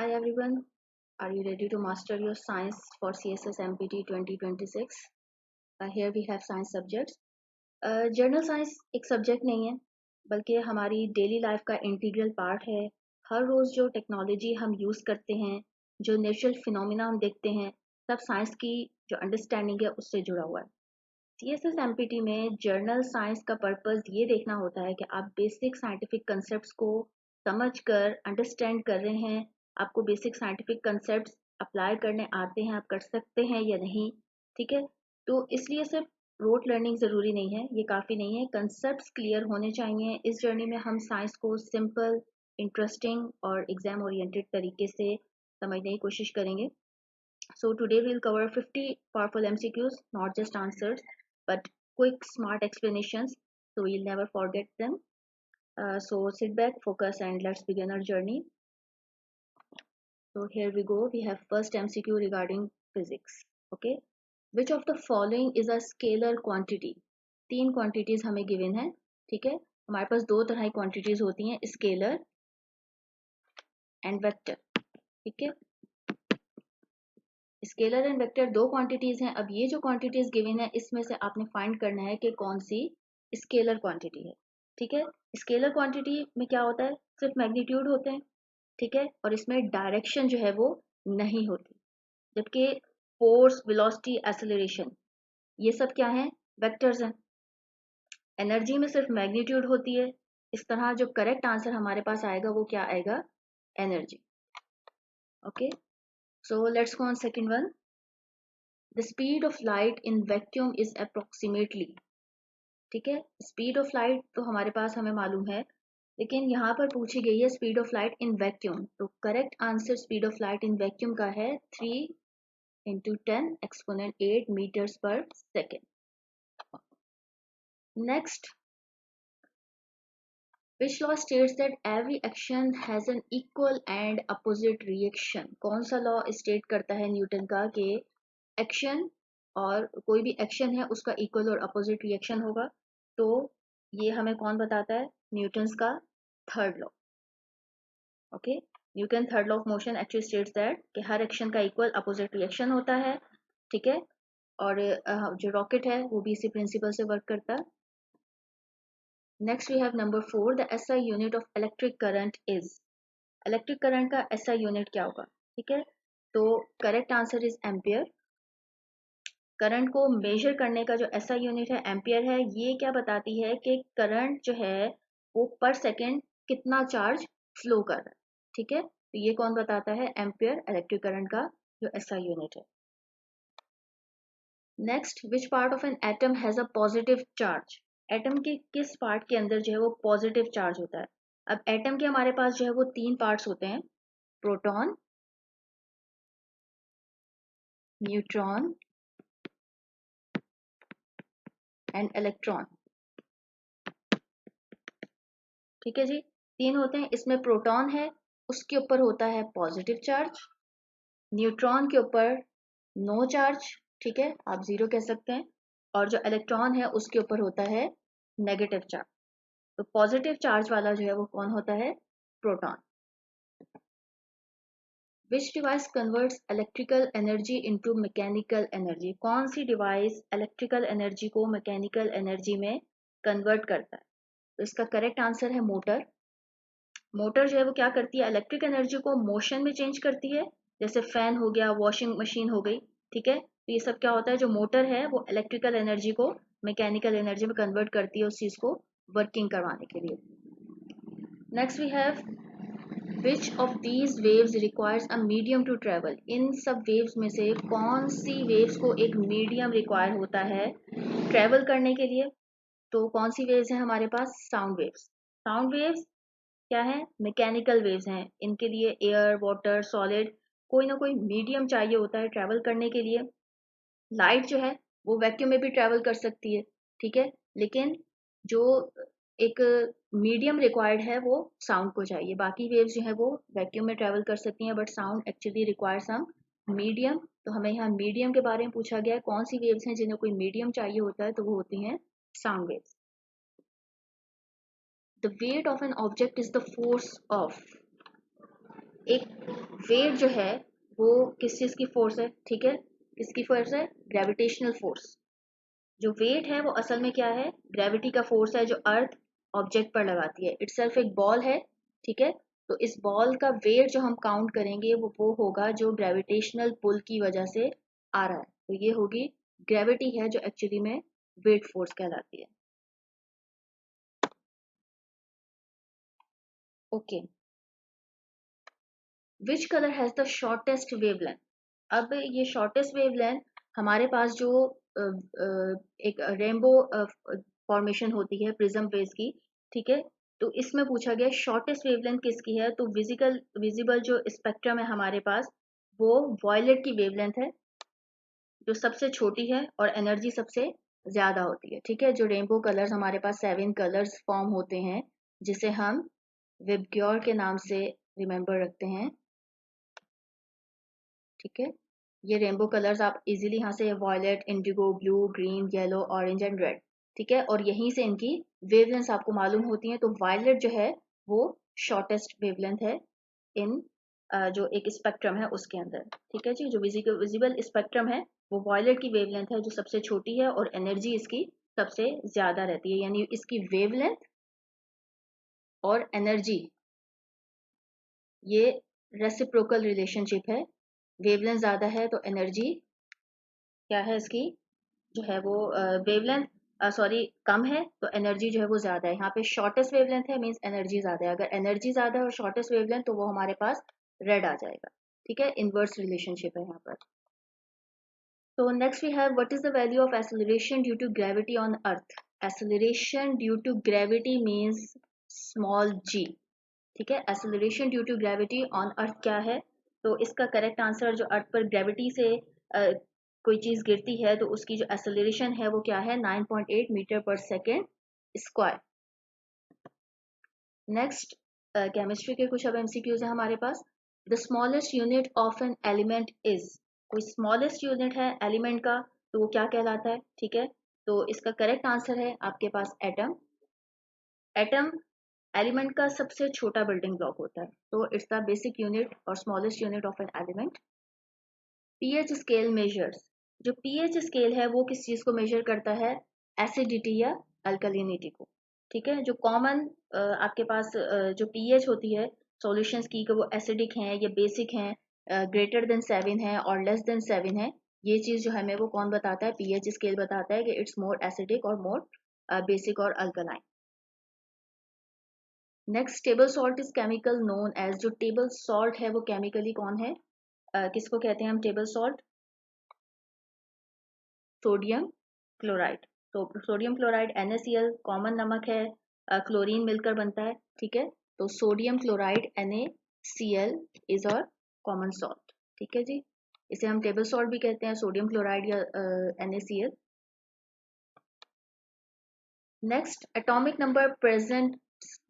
Hi everyone, are you ready to master your science for CSS MPT 2026? Here we have science subjects. Journal science एक subject नहीं है बल्कि हमारी daily life का integral part है। हर रोज़ जो टेक्नोलॉजी हम यूज़ करते हैं, जो नेचुरल फिनोमिना हम देखते हैं, सब साइंस की जो अंडरस्टैंडिंग है उससे जुड़ा हुआ है। CSS MPT में जर्नल साइंस का पर्पस ये देखना होता है कि आप बेसिक साइंटिफिक कंसेप्ट को समझ कर अंडरस्टैंड कर रहे हैं, आपको बेसिक साइंटिफिक कंसेप्ट अप्लाई करने आते हैं, आप कर सकते हैं या नहीं। ठीक है, तो इसलिए सिर्फ रोट लर्निंग ज़रूरी नहीं है, ये काफ़ी नहीं है, कंसेप्ट क्लियर होने चाहिए। इस जर्नी में हम साइंस को सिंपल, इंटरेस्टिंग और एग्जाम ओरिएंटेड तरीके से समझने की कोशिश करेंगे। So today we'll cover 50 powerful MCQs, not just answers, but quick, smart explanations, so you'll never forget them. So sit back, focus, and let's begin our journey. So here we go. We have first MCQ regarding physics. Okay, which of the following is a scalar quantity? तीन quantities हमें given है, ठीक है। हमारे पास दो तरह की quantities होती हैं, scalar and vector, ठीक है। स्केलर एंड वेक्टर दो क्वांटिटीज हैं। अब ये जो क्वांटिटीज गिवन है इसमें से आपने फाइंड करना है कि कौन सी स्केलर क्वांटिटी है, ठीक है। स्केलर क्वांटिटी में क्या होता है, सिर्फ मैग्नीट्यूड होते हैं, ठीक है, और इसमें डायरेक्शन जो है वो नहीं होती। जबकि फोर्स, वेलोसिटी, एक्सेलरेशन ये सब क्या है, वेक्टर्स हैं। एनर्जी में सिर्फ मैग्नीट्यूड होती है। इस तरह जो करेक्ट आंसर हमारे पास आएगा वो क्या आएगा, energy. Okay, so let's go on second one. The speed of light in vacuum is approximately, ठीक है। स्पीड ऑफ लाइट तो हमारे पास हमें मालूम है, लेकिन यहाँ पर पूछी गई है speed of light in vacuum. तो correct answer speed of light in vacuum का है 3 × 10 एक्सपोनेंट 8 मीटर्स पर second. Next, which law states that every action has an equal and opposite reaction? कौन सा लॉ स्टेट करता है न्यूटन का कि एक्शन और कोई भी एक्शन है उसका इक्वल और अपोजिट रिएक्शन होगा? तो ये हमें कौन बताता है, न्यूटन्स का third law. Okay, Newton third law of motion actually states that कि हर एक्शन का इक्वल अपोजिट रिएक्शन होता है, ठीक है। और जो रॉकेट है वो भी इसी प्रिंसिपल से वर्क करता है। Next we have number 4, the SI unit of electric current is. Electric current का SI यूनिट क्या होगा, ठीक है। तो correct answer is ampere. Current को मेजर करने का जो SI यूनिट है एम्पियर है। ये क्या बताती है कि करंट जो है वो पर सेकेंड कितना चार्ज फ्लो कर रहा है, ठीक है। तो ये कौन बताता है, एम्पियर, इलेक्ट्रिक करंट का जो SI यूनिट है। Next, which part of an atom has a positive charge? Atom के किस पार्ट के अंदर जो है वो पॉजिटिव चार्ज होता है? अब एटम के हमारे पास जो है वो तीन पार्ट्स होते हैं, प्रोटॉन, न्यूट्रॉन एंड इलेक्ट्रॉन, ठीक है जी। तीन होते हैं, इसमें प्रोटॉन है उसके ऊपर होता है पॉजिटिव चार्ज, न्यूट्रॉन के ऊपर नो चार्ज, ठीक है, आप जीरो कह सकते हैं, और जो इलेक्ट्रॉन है उसके ऊपर होता है नेगेटिव चार्ज। तो पॉजिटिव चार्ज वाला जो है वो कौन होता है, प्रोटॉन। विच device converts electrical energy into mechanical energy? कौन सी डिवाइस इलेक्ट्रिकल एनर्जी को मैकेनिकल एनर्जी में कन्वर्ट करता है? तो इसका करेक्ट आंसर है मोटर। मोटर जो है वो क्या करती है, इलेक्ट्रिक एनर्जी को मोशन में चेंज करती है, जैसे फैन हो गया, वॉशिंग मशीन हो गई, ठीक है। तो ये सब क्या होता है, जो मोटर है वो इलेक्ट्रिकल एनर्जी को मैकेनिकल एनर्जी में कन्वर्ट करती है उस चीज को वर्किंग करवाने के लिए। Next we have which of these waves requires a medium to travel? इन सब वेव्स में से कौन सी वेव्स को एक मीडियम रिक्वायर होता है ट्रेवल करने के लिए? तो कौन सी वेव्स हैं हमारे पास, साउंड वेव्स। साउंड वेव्स क्या है, मैकेनिकल वेव्स हैं। इनके लिए एयर, वाटर, सॉलिड, कोई ना कोई मीडियम चाहिए होता है ट्रैवल करने के लिए। लाइट जो है वो वैक्यूम में भी ट्रैवल कर सकती है, ठीक है, लेकिन जो एक मीडियम रिक्वायर्ड है वो साउंड को चाहिए। बाकी वेव्स जो है वो वैक्यूम में ट्रैवल कर सकती हैं, but sound actually require some medium. तो हमें यहाँ मीडियम के बारे में पूछा गया है, कौन सी वेव्स हैं जिन्हें कोई मीडियम चाहिए होता है, तो वो होती हैं sound waves. The weight of an object is the force of, एक वेट जो है वो किस चीज की फोर्स है, ठीक है, किसकी फोर्स है, ग्रेविटेशनल फोर्स। जो वेट है वो असल में क्या है, ग्रेविटी का फोर्स है जो अर्थ ऑब्जेक्ट पर लगाती है। इटसेल्फ एक बॉल है, ठीक है, तो इस बॉल का वेट जो हम काउंट करेंगे वो होगा जो ग्रेविटेशनल पुल की वजह से आ रहा है। तो ये होगी ग्रेविटी है जो एक्चुअली में वेट फोर्स कहलाती है। Okay, which colour has the shortest wavelength. अब ये शॉर्टेस्ट वेवलेंथ हमारे पास जो एक रेनबो फॉर्मेशन होती है प्रिज्म बेस की, ठीक है, तो इसमें पूछा गया शॉर्टेस्ट वेवलेंथ किसकी है, तो विजिबल जो स्पेक्ट्रम है हमारे पास वो वॉयलेट की वेवलेंथ है जो सबसे छोटी है और एनर्जी सबसे ज्यादा होती है। ठीक है, जो रेनबो कलर्स हमारे पास 7 कलर्स फॉर्म होते हैं जिसे हम विबग्योर के नाम से रिमेंबर रखते हैं। ठीक है, ये रेनबो कलर्स आप इजीली यहाँ से violet, indigo, blue, green, yellow, orange and red, ठीक है, और यहीं से इनकी वेवलेंथ आपको मालूम होती है। तो वायलेट जो है वो शॉर्टेस्ट वेवलेंथ है इन जो एक स्पेक्ट्रम है उसके अंदर। ठीक है जी, जो विजिबल स्पेक्ट्रम है वो वॉयलेट की वेवलेंथ है जो सबसे छोटी है और एनर्जी इसकी सबसे ज्यादा रहती है, यानी इसकी वेवलेंथ और एनर्जी ये रेसिप्रोकल रिलेशनशिप है। वेवलेंथ ज्यादा है तो एनर्जी क्या है इसकी, जो है वो वेवलेंथ सॉरी कम है तो एनर्जी जो है वो ज्यादा है। यहाँ पे शॉर्टेस्ट वेवलेंथ है मींस एनर्जी ज्यादा है। अगर एनर्जी ज्यादा है और शॉर्टेस्ट वेवलेंथ तो वो हमारे पास रेड आ जाएगा। ठीक है, इनवर्स रिलेशनशिप है यहाँ पर। तो next we have what is the value of acceleration due to gravity on earth. Acceleration due to gravity means small G. ठीक है, acceleration due to gravity on earth क्या है, तो इसका करेक्ट आंसर जो अर्थ पर ग्रेविटी से कोई चीज गिरती है तो उसकी जो एक्सेलरेशन है वो क्या है, 9.8 मीटर पर सेकेंड स्क्वायर। नेक्स्ट केमिस्ट्री के कुछ अब एमसीक्यूज है हमारे पास। The smallest unit of an element is, कोई स्मॉलेस्ट यूनिट है एलिमेंट का तो वो क्या कहलाता है। ठीक है, तो इसका करेक्ट आंसर है आपके पास एटम। एटम एलिमेंट का सबसे छोटा बिल्डिंग ब्लॉक होता है, तो इट्स द बेसिक यूनिट और smallest unit of an element. PH scale measures, जो पीएच स्केल है वो किस चीज को मेजर करता है, एसिडिटी या अल्कलिनिटी को। ठीक है, जो कॉमन आपके पास जो पीएच होती है सॉल्यूशंस की कि वो एसिडिक हैं या बेसिक हैं, ग्रेटर देन 7 है और लेस देन 7 है, ये चीज जो हमें वो कौन बताता है, पीएच स्केल बताता है कि इट्स मोर एसिडिक और मोर बेसिक और alkaline. Next, table salt is chemical known as, जो टेबल सॉल्ट है वो केमिकली कौन है, किसको कहते हैं हम टेबल सॉल्ट, सोडियम क्लोराइड। तो सोडियम क्लोराइड NaCl कॉमन नमक है, क्लोरीन मिलकर बनता है। ठीक है, तो सोडियम क्लोराइड NaCl इज और कॉमन सॉल्ट। ठीक है जी, इसे हम टेबल सॉल्ट भी कहते हैं, सोडियम क्लोराइड या NaCl। Next, atomic number present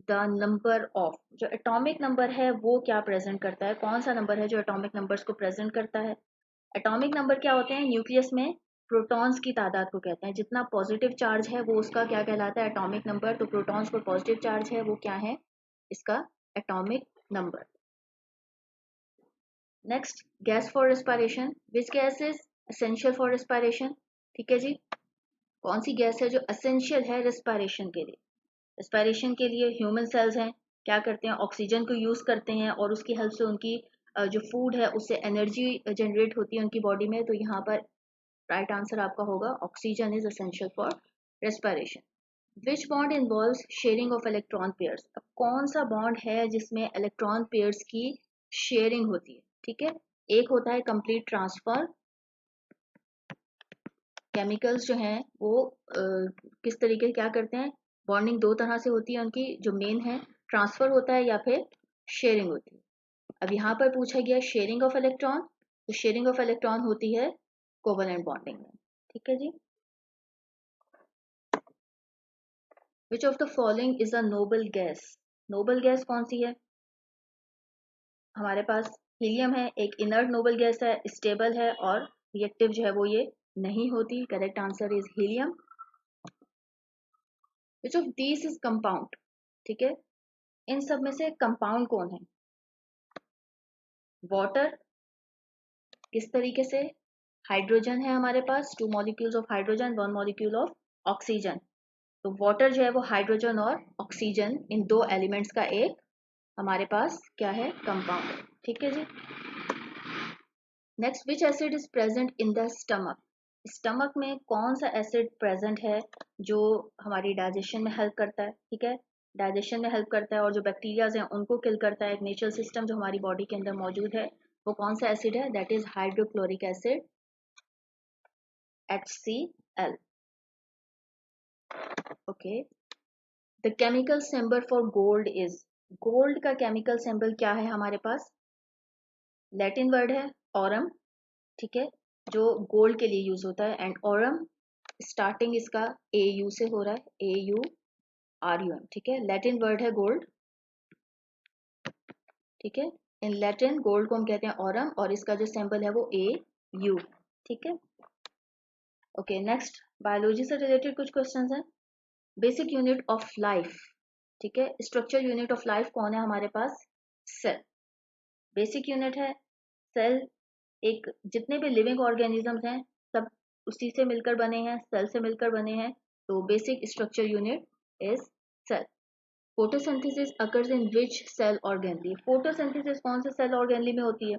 the number of, जो एटॉमिक नंबर है वो क्या प्रेजेंट करता है, कौन सा नंबर है जो एटॉमिक नंबर्स को प्रेजेंट करता है। एटॉमिक नंबर क्या होते हैं, न्यूक्लियस में प्रोटॉन्स की तादाद को कहते हैं। जितना पॉजिटिव चार्ज है वो उसका क्या कहलाता है, एटॉमिक नंबर। तो प्रोटॉन्स पर पॉजिटिव चार्ज है वो क्या है, इसका atomic number. Next, gas for respiration, which gas is essential for respiration. ठीक है जी, कौन सी गैस है जो एसेंशियल है रेस्पिरेशन के लिए। रेस्पिरेशन के लिए ह्यूमन सेल्स हैं, क्या करते हैं, ऑक्सीजन को यूज करते हैं और उसकी हेल्प से उनकी जो फूड है उससे एनर्जी जनरेट होती है उनकी बॉडी में। तो यहाँ पर राइट आंसर आपका होगा oxygen is essential for respiration. Which bond involves sharing of electron pairs, अब कौन सा बॉन्ड है जिसमें इलेक्ट्रॉन पेयर्स की शेयरिंग होती है। ठीक है, एक होता है कंप्लीट ट्रांसफर। केमिकल्स जो हैं वो किस तरीके क्या करते हैं, बॉन्डिंग दो तरह से होती है उनकी, जो मेन है ट्रांसफर होता है या फिर शेयरिंग होती है। अब यहाँ पर पूछा गया शेयरिंग ऑफ इलेक्ट्रॉन, तो शेयरिंग ऑफ इलेक्ट्रॉन होती है कोवलेंट बॉन्डिंग में। ठीक है जी, which of the following is a noble gas, noble gas कौन सी है, हमारे पास हीलियम है, एक इनर्ट नोबल गैस है, स्टेबल है और रिएक्टिव जो है वो ये नहीं होती। Correct answer is helium. Which of these is compound, ठीक है, इन सब में से कंपाउंड कौन है, वाटर किस तरीके से, हाइड्रोजन है हमारे पास, 2 molecules of hydrogen, 1 molecule of oxygen. तो वाटर जो है वो हाइड्रोजन और ऑक्सीजन इन दो एलिमेंट्स का एक हमारे पास क्या है, कंपाउंड है। ठीक है जी। Next, which acid is present in the stomach? Stomach में कौन सा एसिड प्रेजेंट है जो हमारी डाइजेशन में हेल्प करता है? ठीक है, डाइजेशन में हेल्प करता है और जो बैक्टीरियाज हैं उनको किल करता है। एक नेचुरल सिस्टम जो हमारी बॉडी के अंदर मौजूद है, वो कौन सा एसिड है? That is hydrochloric acid, HCl। Okay, the chemical symbol for gold is, gold का केमिकल सिंबल क्या है हमारे पास? लैटिन वर्ड है ऑरम। ठीक है, जो गोल्ड के लिए यूज होता है। एंड ऑरम स्टार्टिंग इसका AU से हो रहा है, AURUM। ठीक है, लैटिन वर्ड है गोल्ड। ठीक है, इन लैटिन गोल्ड को हम कहते हैं ऑरम और इसका जो सिंबल है वो AU। ठीक है, ओके। नेक्स्ट, बायोलॉजी से रिलेटेड कुछ क्वेश्चंस हैं। बेसिक यूनिट ऑफ लाइफ, ठीक है, स्ट्रक्चर यूनिट ऑफ लाइफ कौन है हमारे पास? सेल। बेसिक यूनिट है सेल। एक जितने भी लिविंग ऑर्गेनिजम्स हैं सब उसी से मिलकर बने हैं, सेल से मिलकर बने हैं। तो basic structure unit is cell. Photosynthesis occurs in which cell organelle? Photosynthesis कौन से सेल ऑर्गेनली में होती है?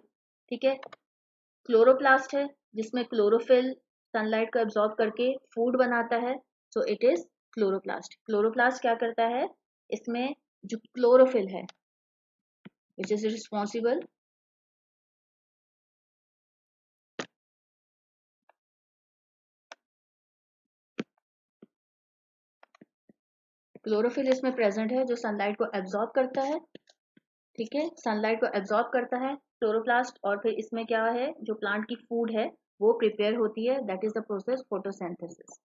ठीक है, क्लोरोप्लास्ट है जिसमें क्लोरोफिल सनलाइट को एब्जॉर्ब करके फूड बनाता है। So it is chloroplast. Chloroplast क्या करता है? इसमें जो क्लोरोफिल है विच इज रिस्पॉन्सिबल क्लोरोफिल इसमें प्रेजेंट है जो सनलाइट को एब्जॉर्ब करता है। ठीक है, सनलाइट को एब्जॉर्ब करता है क्लोरोप्लास्ट और फिर इसमें क्या है, जो प्लांट की फूड है वो प्रिपेयर होती है। That is the process photosynthesis.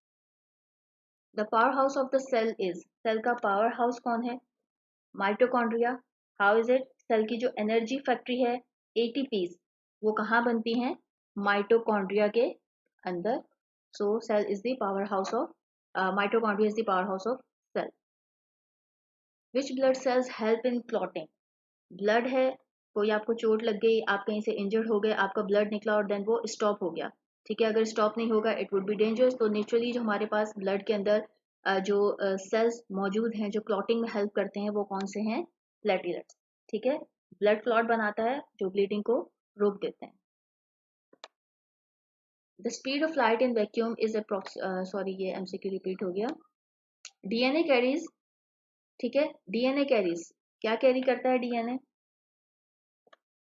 The power house of the cell is, cell का पावर हाउस कौन है? Mitochondria. How is it? Cell की जो एनर्जी फैक्ट्री है, ATPs, वो कहाँ बनती हैं? माइटोकॉन्ड्रिया के अंदर। So cell is the power house of, mitochondria is the power house of cell. Which blood cells help in clotting? Blood है, कोई आपको चोट लग गई, आप कहीं से इंजर्ड हो गए, आपका ब्लड निकला और देन वो स्टॉप हो गया। ठीक है, अगर स्टॉप नहीं होगा इट वुड बी डेंजरस। तो नेचुरली जो हमारे पास ब्लड के अंदर जो सेल्स मौजूद हैं जो क्लॉटिंग में हेल्प करते हैं वो कौन से हैं? प्लेटलेट्स। ठीक है, ब्लड क्लॉट बनाता है जो ब्लीडिंग को रोक देते हैं। The speed of light in vacuum is approx, sorry ये MCQ रिपीट हो गया। DNA कैरीज, ठीक है, DNA कैरीज, क्या कैरी करता है DNA?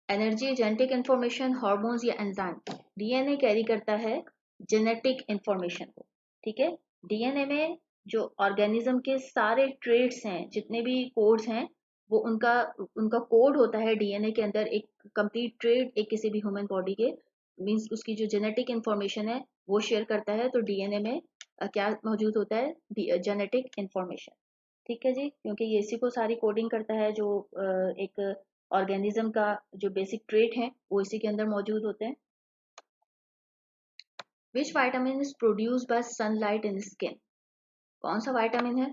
Energy, genetic information, hormones या एंजाइम? डीएनए कैरी करता है जेनेटिक इंफॉर्मेशन को। ठीक है, डीएनए में जो ऑर्गेनिज्म के सारे ट्रेड्स हैं, जितने भी कोड्स हैं, वो उनका उनका कोड होता है डीएनए के अंदर। एक कंप्लीट ट्रेड एक किसी भी ह्यूमन बॉडी के मींस उसकी जो जेनेटिक इंफॉर्मेशन है वो शेयर करता है। तो डीएनए में क्या मौजूद होता है? Genetic information. ठीक है जी, क्योंकि ये इसी को सारी कोडिंग करता है। जो एक ऑर्गेनिज्म का जो बेसिक ट्रेट है वो इसी के अंदर मौजूद होते हैं। विच vitamin is produce by sunlight in skin? कौन सा वाइटामिन है?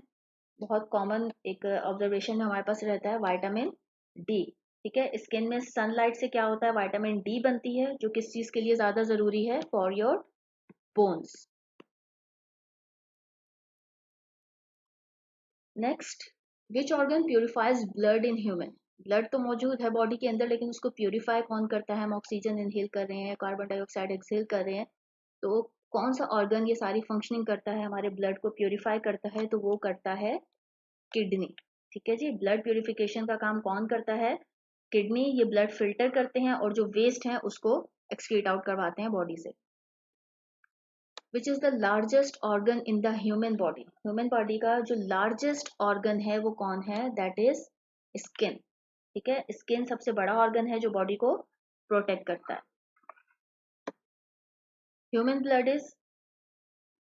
बहुत कॉमन एक ऑब्जर्वेशन में हमारे पास रहता है, वाइटामिन डी। ठीक है, स्किन में सनलाइट से क्या होता है? वाइटामिन डी बनती है जो किस चीज के लिए ज्यादा जरूरी है? For your bones. Next, which organ purifies blood in human? Blood तो मौजूद है बॉडी के अंदर लेकिन उसको प्यूरिफाई कौन करता है? हम ऑक्सीजन इनहेल कर रहे हैं, कार्बन डाइऑक्साइड एक्सहेल कर रहे हैं, तो कौन सा ऑर्गन ये सारी फंक्शनिंग करता है, हमारे ब्लड को प्यूरिफाई करता है? तो वो करता है किडनी। ठीक है जी, ब्लड प्यूरिफिकेशन का काम कौन करता है? किडनी। ये ब्लड फिल्टर करते हैं और जो वेस्ट है उसको एक्सक्रीट आउट करवाते हैं बॉडी से। विच is the largest organ in the human body? Human body का जो लार्जेस्ट ऑर्गन है वो कौन है? That is skin. ठीक है, स्किन सबसे बड़ा ऑर्गन है जो बॉडी को प्रोटेक्ट करता है। ह्यूमन ब्लड इज,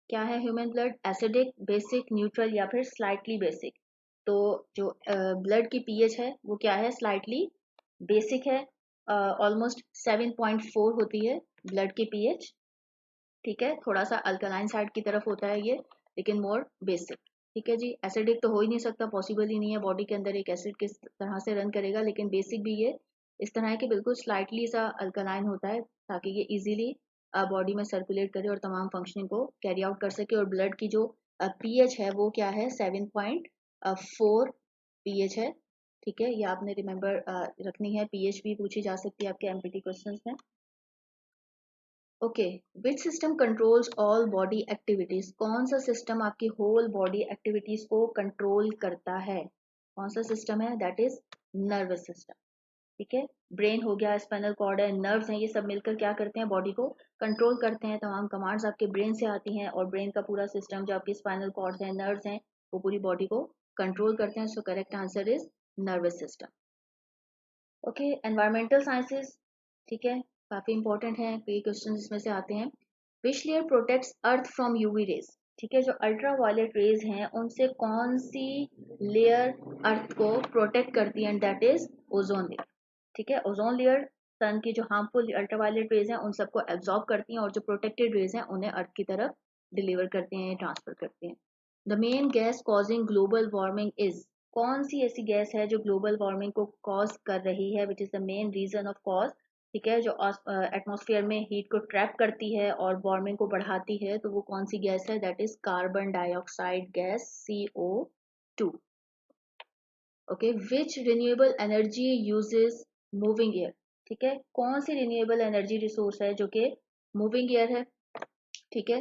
क्या है human blood? Acidic, basic, neutral या फिर स्लाइटली बेसिक? तो जो ब्लड की पीएच है वो क्या है? स्लाइटली बेसिक है। ऑलमोस्ट 7.4 होती है ब्लड की पीएच। ठीक है, थोड़ा सा अल्कलाइन साइड की तरफ होता है ये, लेकिन मोर बेसिक। ठीक है जी, एसिडिक तो हो ही नहीं सकता, पॉसिबल ही नहीं है, बॉडी के अंदर एक एसिड किस तरह से रन करेगा, लेकिन बेसिक भी ये इस तरह है कि बिल्कुल स्लाइटली सा अल्कलाइन होता है, ताकि ये इजीली बॉडी में सर्कुलेट करे और तमाम फंक्शनिंग को कैरी आउट कर सके। और ब्लड की जो पीएच है वो क्या है, 7.4 पीएच है। ठीक है, ये आपने रिमेम्बर रखनी है, पीएच भी पूछी जा सकती है आपके एमपीटी क्वेश्चंस में। Okay, which system controls all body activities? कौन सा सिस्टम आपकी होल बॉडी एक्टिविटीज को कंट्रोल करता है? कौन सा सिस्टम है? That is nervous system. ठीक है, ब्रेन हो गया, स्पाइनल कॉर्ड है, नर्व्स हैं, ये सब मिलकर क्या करते हैं, बॉडी को कंट्रोल करते हैं। तमाम कमांड्स आपके ब्रेन से आती हैं और ब्रेन का पूरा सिस्टम जो आपकी स्पाइनल कॉर्ड्स हैं, नर्व्स हैं, वो पूरी बॉडी को कंट्रोल करते हैं। सो correct answer is nervous system. Okay, environmental sciences, ठीक है, काफी इंपॉर्टेंट है, कई क्वेश्चन इसमें से आते हैं। Which layer protects earth from UV rays? ठीक है, जो अल्ट्रा वायलेट रेज हैं उनसे कौन सी लेयर अर्थ को प्रोटेक्ट करती है? And that is ozone layer. ठीक है, ओजोन लेयर सन की जो हार्मफुल अल्ट्रावायलेट रेज हैं उन सबको एब्जॉर्ब करती हैं, और जो प्रोटेक्टेड रेज हैं उन्हें अर्थ की तरफ डिलीवर करते हैं, ट्रांसफर करते हैं। The main gas causing global warming is? कौन सी ऐसी गैस है जो ग्लोबल वार्मिंग को कॉज कर रही है? Which is the main reason of cause? ठीक है, जो एटमॉस्फेयर में हीट को ट्रैप करती है और वार्मिंग को बढ़ाती है, तो वो कौन सी गैस है? That is carbon dioxide gas, CO2। Okay, which renewable energy uses moving air? ठीक है, कौन सी रिन्यूएबल एनर्जी रिसोर्स है जो कि मूविंग एयर है? ठीक है,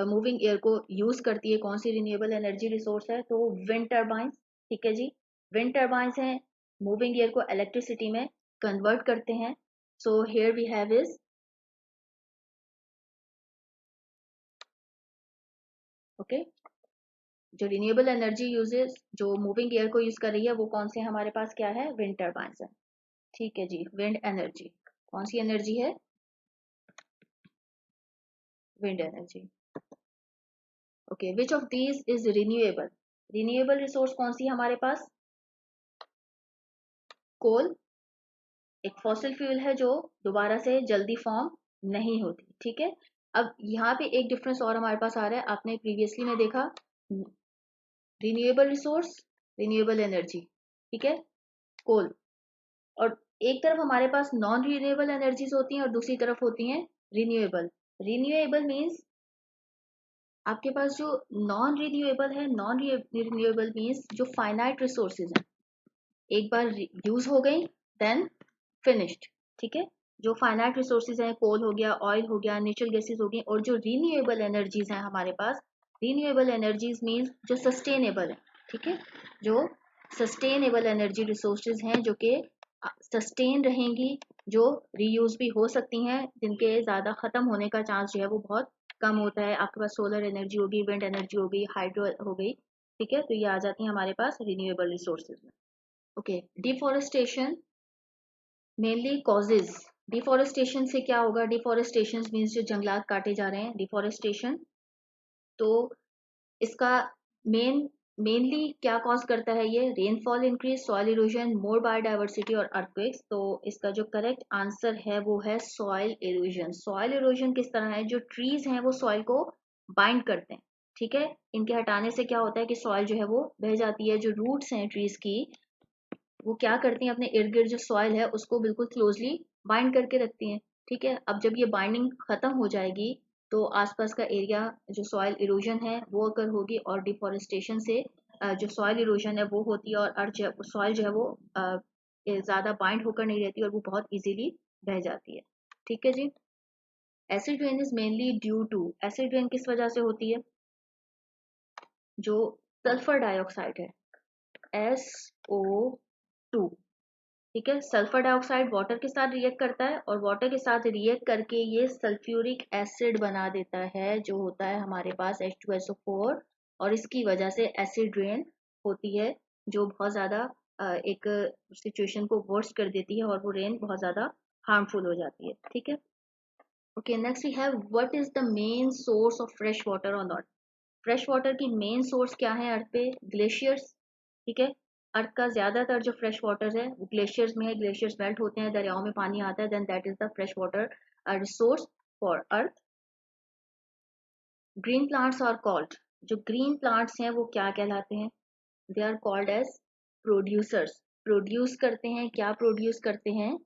मूविंग एयर को यूज करती है। कौन सी रिन्यूएबल एनर्जी रिसोर्स है? तो विंड टर्बाइंस। ठीक है जी, विंड टर्बाइंस हैं, मूविंग एयर को इलेक्ट्रिसिटी में कन्वर्ट करते हैं। So here we have is, okay, जो रिन्यूएबल एनर्जी यूजेस जो मूविंग एयर को यूज कर रही है वो कौन से हमारे पास क्या है? विंड टर्बाइंस है। ठीक है जी, विंड एनर्जी, कौन सी एनर्जी है? Wind energy. Okay, which of these is renewable? Renewable resource कौन सी है हमारे पास? कोल एक फॉसिल फ्यूल है जो दोबारा से जल्दी फॉर्म नहीं होती। ठीक है, अब यहाँ पे एक डिफरेंस और हमारे पास आ रहा है, आपने प्रीवियसली में देखा रिन्यूएबल रिसोर्स, रिन्यूएबल एनर्जी, ठीक है, कोल, और एक तरफ हमारे पास नॉन रिन्यूएबल एनर्जीज होती हैं और दूसरी तरफ होती हैं रिन्यूएबल। रिन्यूएबल मीन्स आपके पास जो नॉन रिन्यूएबल है, नॉन रिन्यूएबल मीन्स जो फाइनाइट रिसोर्सेज हैं, एक बार यूज हो गई देन फिनिश्ड। ठीक है, जो फाइनाइट रिसोर्सेज हैं, कोल हो गया, ऑयल हो गया, नेचुरल गैसेज हो गई, और जो रिन्यूएबल एनर्जीज हैं हमारे पास, रिन्यूएबल एनर्जीज मीन्स जो सस्टेनेबल है। ठीक है, जो सस्टेनेबल एनर्जी रिसोर्सेज हैं जो कि सस्टेन रहेंगी, जो रीयूज भी हो सकती हैं, जिनके ज़्यादा ख़त्म होने का चांस जो है वो बहुत कम होता है। आपके पास सोलर एनर्जी होगी, विंड एनर्जी हो गई, हाइड्रो हो गई। ठीक है, तो ये आ जाती है हमारे पास रिन्यूएबल रिसोर्सेज में। Okay, deforestation mainly causes. Deforestation से क्या होगा? डिफॉरेस्टेशन मीन्स जो जंगलात काटे जा रहे हैं, डिफॉरेस्टेशन, तो इसका मेनली क्या कॉज करता है? ये रेनफॉल इंक्रीज, सॉइल इरोजन, मोर बायोडाइवर्सिटी और अर्थक्वेक्स। तो इसका जो करेक्ट आंसर है वो है सॉइल इरोजन। सॉइल इरोजन किस तरह है? जो ट्रीज हैं वो सॉइल को बाइंड करते हैं। ठीक है, इनके हटाने से क्या होता है कि सॉइल जो है वो बह जाती है। जो रूट्स हैं ट्रीज की, वो क्या करती हैं? अपने इर्द गिर्द जो सॉइल है उसको बिल्कुल क्लोजली बाइंड करके रखती हैं। ठीक है, अब जब ये बाइंडिंग खत्म हो जाएगी तो आसपास का एरिया जो सॉइल इरोजन है वो अगर होगी, और डिफॉरेस्टेशन से जो सॉइल इरोजन है वो होती है, और अर्थ जो सॉइल जो है वो ज़्यादा बाइंड होकर नहीं रहती और वो बहुत इजीली बह जाती है। ठीक है जी, acid rain is mainly due to, acid rain किस वजह से होती है? जो सल्फर डाइऑक्साइड है, SO2। ठीक है, सल्फर डाइऑक्साइड वाटर के साथ रिएक्ट करता है, और वाटर के साथ रिएक्ट करके ये सल्फ्यूरिक एसिड बना देता है, जो होता है हमारे पास H2SO4, और इसकी वजह से एसिड रेन होती है, जो बहुत ज़्यादा एक सिचुएशन को वर्स्ट कर देती है, और वो रेन बहुत ज़्यादा हार्मफुल हो जाती है। ठीक है, okay, next we have what is the main source of fresh water on earth? Fresh water की मेन सोर्स क्या है अर्थ पे? ग्लेशियर्स। ठीक है, अर्थ का ज्यादातर जो फ्रेश वाटर है वो ग्लेशियर्स में है। ग्लेशियर्स मेल्ट होते हैं, दरियाओं में पानी आता है, then that is the fresh water resource for earth. Green plants are called, जो ग्रीन प्लांट्स हैं वो क्या कहलाते हैं? They are called as producers. Produce करते हैं, क्या प्रोड्यूस करते हैं?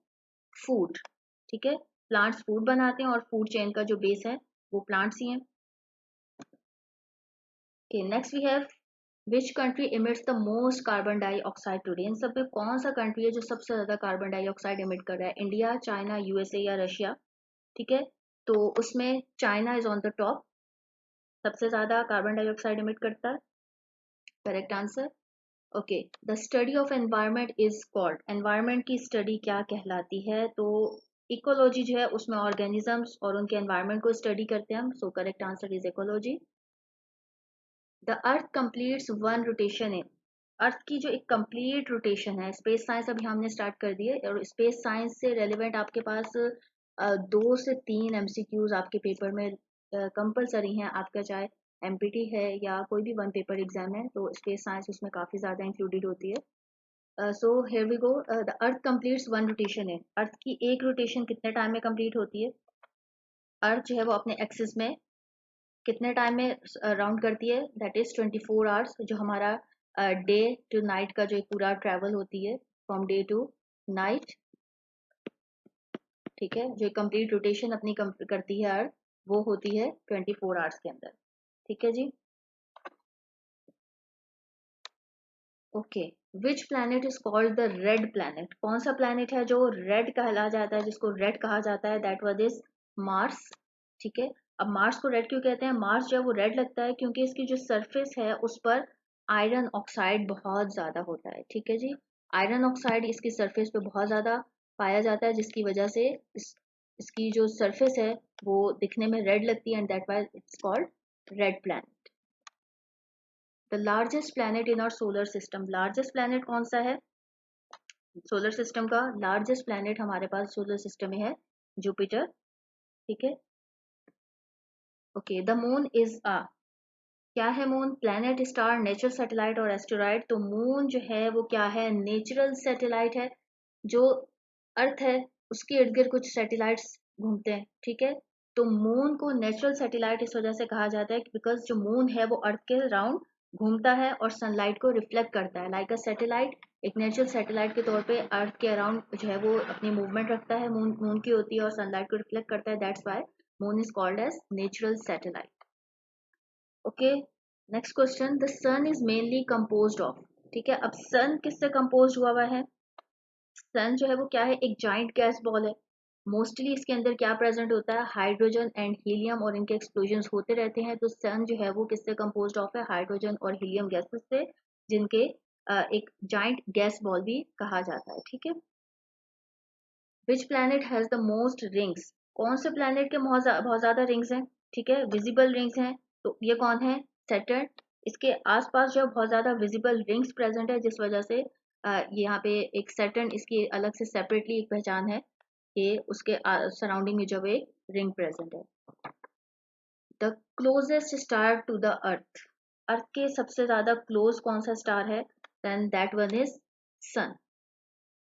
फूड। ठीक है, प्लांट्स फूड बनाते हैं और फूड चेन का जो बेस है वो प्लांट्स ही हैं। Okay, next we have which country emits the most carbon dioxide today? इन सब में कौन सा कंट्री है जो सबसे ज्यादा कार्बन डाइऑक्साइड इमिट कर रहा है? इंडिया, चाइना, यूएसए या रशिया? ठीक है, तो उसमें China is on the top, सबसे ज्यादा कार्बन डाइऑक्साइड इमिट करता है। Correct answer. Okay, the study of environment is called, environment की स्टडी क्या कहलाती है? तो इकोलॉजी जो है उसमें ऑर्गेनिजम्स और उनके एनवायरनमेंट को स्टडी करते हैं हम, so correct answer is ecology. The earth completes one rotation in, earth की जो एक कंप्लीट रोटेशन है, स्पेस साइंस अभी हमने स्टार्ट कर दी है और स्पेस साइंस से रेलिवेंट आपके पास 2 से 3 एमसीक्यूज आपके पेपर में कंपलसरी हैं, आपका चाहे एमपीटी है या कोई भी वन पेपर एग्जाम है, तो स्पेस साइंस उसमें काफ़ी ज़्यादा इंक्लूडेड होती है। So here we go, the earth completes one rotation in, earth की एक रोटेशन कितने टाइम में कंप्लीट होती है? अर्थ जो है वो अपने एक्सिस में कितने टाइम में राउंड करती है? दैट इज 24 आवर्स, जो हमारा डे टू नाइट का जो पूरा ट्रेवल होती है फ्रॉम डे टू नाइट। ठीक है, जो कंप्लीट रोटेशन अपनी करती है अर्थ, वो होती है 24 आवर्स के अंदर। ठीक है जी। Okay, which planet is called the red planet? कौन सा प्लैनेट है जो रेड कहला जाता है, जिसको रेड कहा जाता है? That was is Mars. ठीक है, अब मार्स को रेड क्यों कहते हैं? मार्स जो है वो रेड लगता है क्योंकि इसकी जो सरफेस है उस पर आयरन ऑक्साइड बहुत ज्यादा होता है। ठीक है जी, आयरन ऑक्साइड इसकी सरफेस पे बहुत ज्यादा पाया जाता है, जिसकी वजह से इसकी जो सरफेस है वो दिखने में रेड लगती है, and that why it's called red planet. The largest planet in our solar system, largest planet कौन सा है? सोलर सिस्टम का लार्जेस्ट प्लैनेट हमारे पास सोलर सिस्टम में है जुपिटर। ठीक है, okay, the moon is a, क्या है moon? Planet, star, natural satellite और एस्टेरॉइड? तो मून जो है वो क्या है? नेचुरल सैटेलाइट है। जो अर्थ है उसके इर्द गिर्द कुछ सैटेलाइट्स घूमते हैं। ठीक है, तो मून को नेचुरल सैटेलाइट इस वजह से कहा जाता है बिकॉज जो मून है वो अर्थ के राउंड घूमता है और सनलाइट को रिफ्लेक्ट करता है, लाइक अ सैटेलाइट। एक नेचुरल सैटेलाइट के तौर पे अर्थ के अराउंड जो है वो अपनी मूवमेंट रखता है, मून की होती है और सनलाइट को रिफ्लेक्ट करता है, that's why moon is called as natural satellite. Okay, next question, the sun is mainly composed of. ठीक है, अब सन किससे कंपोज हुआ हुआ है? सन जो है वो क्या है? एक जाइंट गैस बॉल है। मोस्टली इसके अंदर क्या प्रेजेंट होता है? हाइड्रोजन एंड हीलियम, और इनके एक्सप्लोजन होते रहते हैं। तो सन जो है वो किससे कंपोज्ड ऑफ है? हाइड्रोजन और हीलियम गैसेस से, जिनके एक जाइंट गैस बॉल भी कहा जाता है। ठीक है, which planet has the most rings? कौन से प्लैनेट के बहुत ज्यादा रिंग्स हैं? ठीक है, विजिबल रिंग्स हैं, तो ये कौन है? सैटर्न। इसके आसपास जो बहुत ज्यादा विजिबल रिंग्स प्रेजेंट है, जिस वजह से यहाँ पे एक सैटर्न इसकी अलग से सेपरेटली एक पहचान है कि उसके सराउंडिंग में जब एक रिंग प्रेजेंट है। The closest star to the earth, earth के सबसे ज्यादा क्लोज कौन सा स्टार है? Then that one is sun.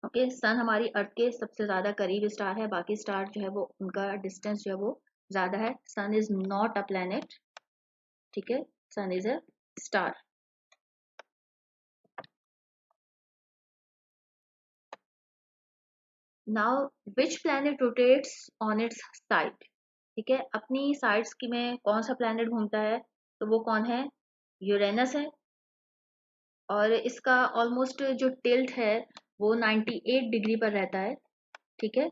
Okay, sun हमारी अर्थ के सबसे ज्यादा करीब स्टार है, बाकी स्टार जो है वो उनका डिस्टेंस जो है वो ज्यादा है। Sun is not a planet. ठीक है, sun is a star. Now which planet rotates on its side? ठीक है, अपनी साइड्स की में कौन सा प्लैनेट घूमता है? तो वो कौन है? यूरेनस है, और इसका ऑलमोस्ट जो टिल्ट है वो 98 डिग्री पर रहता है। ठीक है,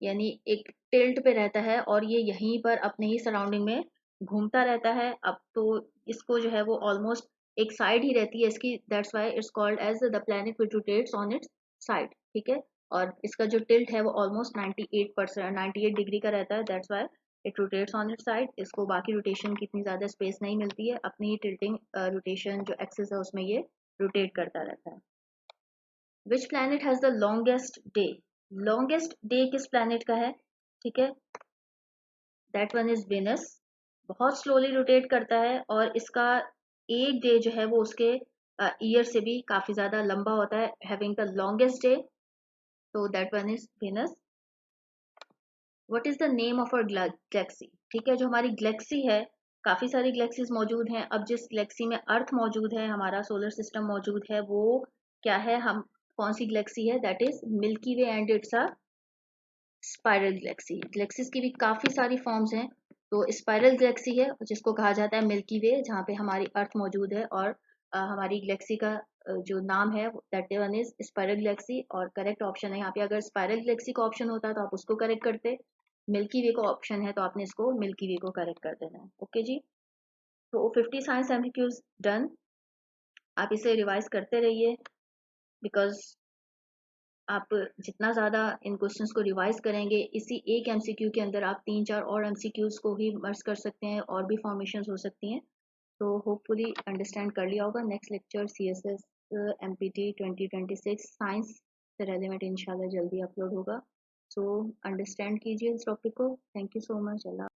यानी एक टिल्ट पे रहता है और ये यहीं पर अपने ही सराउंडिंग में घूमता रहता है। अब तो इसको जो है वो ऑलमोस्ट एक साइड ही रहती है इसकी, that's why it's called as the planet which rotates on its side. ठीक है, और इसका जो टिल्ट है वो ऑलमोस्ट 98%, 98 डिग्री का रहता है, that's why it rotates on its side. इसको बाकी रोटेशन की इतनी ज्यादा स्पेस नहीं मिलती है, अपनी टिल्टिंग रोटेशन जो एक्सिस है उसमें ये रोटेट करता रहता है। Which planet has the longest day? Longest day किस प्लैनेट का है? ठीक है, दैट वन इज वेनस। बहुत स्लोली रोटेट करता है और इसका एक डे जो है वो उसके ईयर से भी काफी ज्यादा लंबा होता है, हैविंग द लॉन्गेस्ट डे, तो that one is Venus. What is the name of our galaxy? ठीक है, जो हमारी गैलेक्सी है, काफी सारी गैलेक्सीज मौजूद हैं। अब जिस गैलेक्सी में अर्थ मौजूद है, हमारा सोलर सिस्टम मौजूद है, वो क्या है? हम कौन सी गैलेक्सी है, that is milky way and it's a spiral Galaxy. Galaxies की भी काफ़ी सारी फॉर्म्स हैं, तो स्पाइरल गैलेक्सी है जिसको कहा जाता है मिल्की वे, जहाँ पे हमारी अर्थ मौजूद है, और हमारी गैलेक्सी का जो नाम है that one is spiral Galaxy. और करेक्ट ऑप्शन है यहाँ पे, अगर स्पाइरल गैलेक्सी का ऑप्शन होता तो आप उसको करेक्ट करते, मिल्की वे का ऑप्शन है तो आपने इसको मिल्की वे को करेक्ट कर देना है। ओके जी, तो 50 साइंस एमसीक्यूज डन। आप इसे रिवाइज करते रहिए, बिकॉज आप जितना ज़्यादा इन क्वेश्चंस को रिवाइज करेंगे, इसी एक एमसीक्यू के अंदर आप 3-4 और एमसीक्यूज को ही मर्ज कर सकते हैं, और भी फॉर्मेशंस हो सकती हैं। तो होपफुली अंडरस्टैंड कर लिया होगा। Next lecture CSS empty 2026 science से रेलिवेंट इंशाल्लाह जल्दी अपलोड होगा। सो अंडरस्टैंड कीजिए इस टॉपिक को। Thank you so much. Allah.